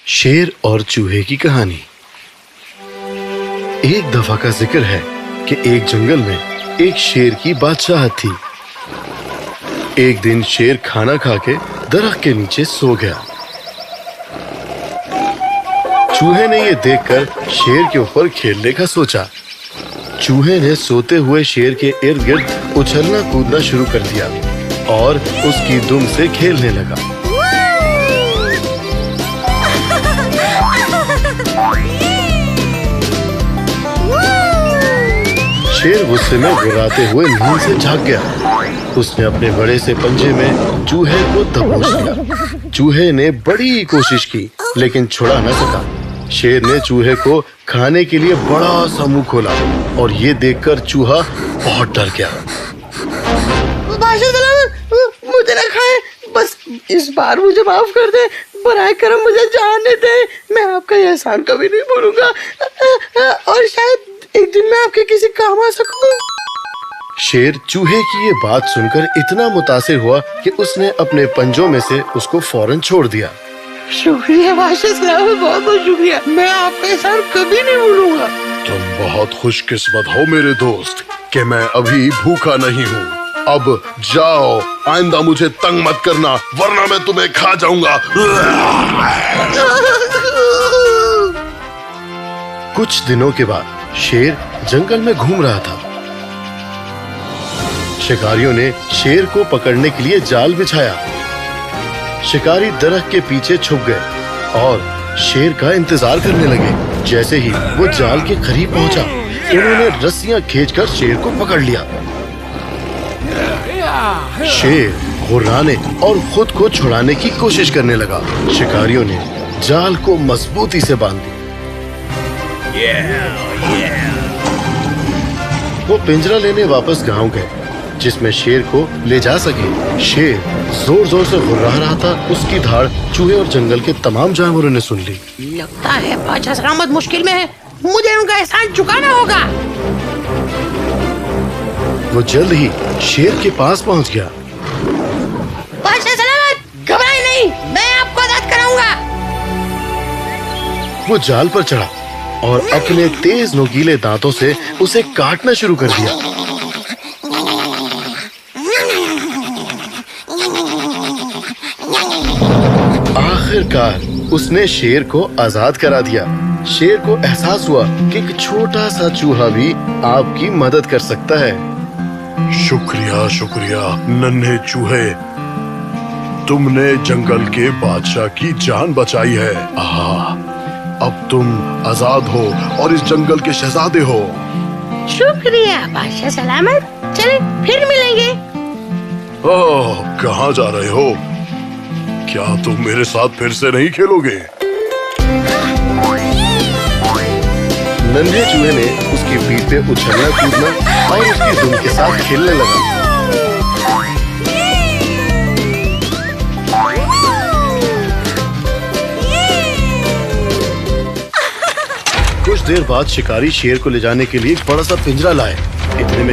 शेर और चूहे की कहानी। एक दफा का जिक्र है कि एक जंगल में एक शेर की बादशाहत थी। एक दिन शेर खाना खा के दरख्त के नीचे सो गया। चूहे ने ये देखकर शेर के ऊपर खेलने का सोचा। चूहे ने सोते हुए शेर के इर्द गिर्द उछलना कूदना शुरू कर दिया और उसकी दुम से खेलने लगा। शेर गुस्से में गुर्राते हुए नींद से जाग गया। उसने अपने बड़े से पंजे में चूहे को दबोच लिया। चूहे ने बड़ी कोशिश की लेकिन छुड़ा न सका। शेर ने चूहे को खाने के लिए बड़ा सा मुंह खोला और ये देखकर चूहा बहुत डर गया। मुझे ना खाए, बस इस बार मुझे माफ कर दे, बराए करम मुझे जाने दे। मैं आपका ये एहसान कभी नहीं भूलूंगा और शायद एक दिन मैं आपके किसी काम आ सकूं। शेर चूहे की ये बात सुनकर इतना मुतासिर हुआ कि उसने अपने पंजों में से उसको फौरन छोड़ दिया। शुक्रिया बादशाह सलामत, बहुत बहुत शुक्रिया। मैं आपका एहसान कभी नहीं भूलूंगा। तुम बहुत खुशकिस्मत हो मेरे दोस्त कि मैं अभी भूखा नहीं हूँ। अब जाओ, आइंदा मुझे तंग मत करना वरना मैं तुम्हें खा जाऊंगा। कुछ दिनों के बाद शेर जंगल में घूम रहा था। शिकारियों ने शेर को पकड़ने के लिए जाल बिछाया। शिकारी दरख्त के पीछे छुप गए और शेर का इंतजार करने लगे। जैसे ही वो जाल के करीब पहुंचा, उन्होंने रस्सियां खींचकर शेर को पकड़ लिया। शेर घुर्राने और खुद को छुड़ाने की कोशिश करने लगा। शिकारियों ने जाल को मजबूती से बांध दिया। वो पिंजरा लेने वापस गांव गए जिसमें शेर को ले जा सके। शेर जोर जोर से घुर्रा रहा था। उसकी धाड़ चूहे और जंगल के तमाम जानवरों ने सुन ली। लगता है बादशाह सलामत मुश्किल में है, मुझे उनका एहसान चुकाना होगा। वो जल्द ही शेर के पास पहुंच गया। बादशाह सलामत, घबराए नहीं, मैं आपको आजाद कराऊंगा। वो जाल पर चढ़ा और अपने तेज नोकीले दांतों से उसे काटना शुरू कर दिया। आखिरकार उसने शेर को आजाद करा दिया। शेर को एहसास हुआ कि एक छोटा सा चूहा भी आपकी मदद कर सकता है। शुक्रिया शुक्रिया नन्हे चूहे, तुमने जंगल के बादशाह की जान बचाई है। अब तुम आजाद हो और इस जंगल के शहजादे हो। शुक्रिया बादशाह सलामत, चले फिर मिलेंगे। ओह, कहाँ जा रहे हो? क्या तुम मेरे साथ फिर से नहीं खेलोगे? नन्हे चूहे ने उसकी पीठ पे उछलना कूदना और उसकी दुम के साथ खेलने लगा। कुछ देर बाद शिकारी शेर को ले जाने के लिए एक बड़ा सा पिंजरा लाए। इतने में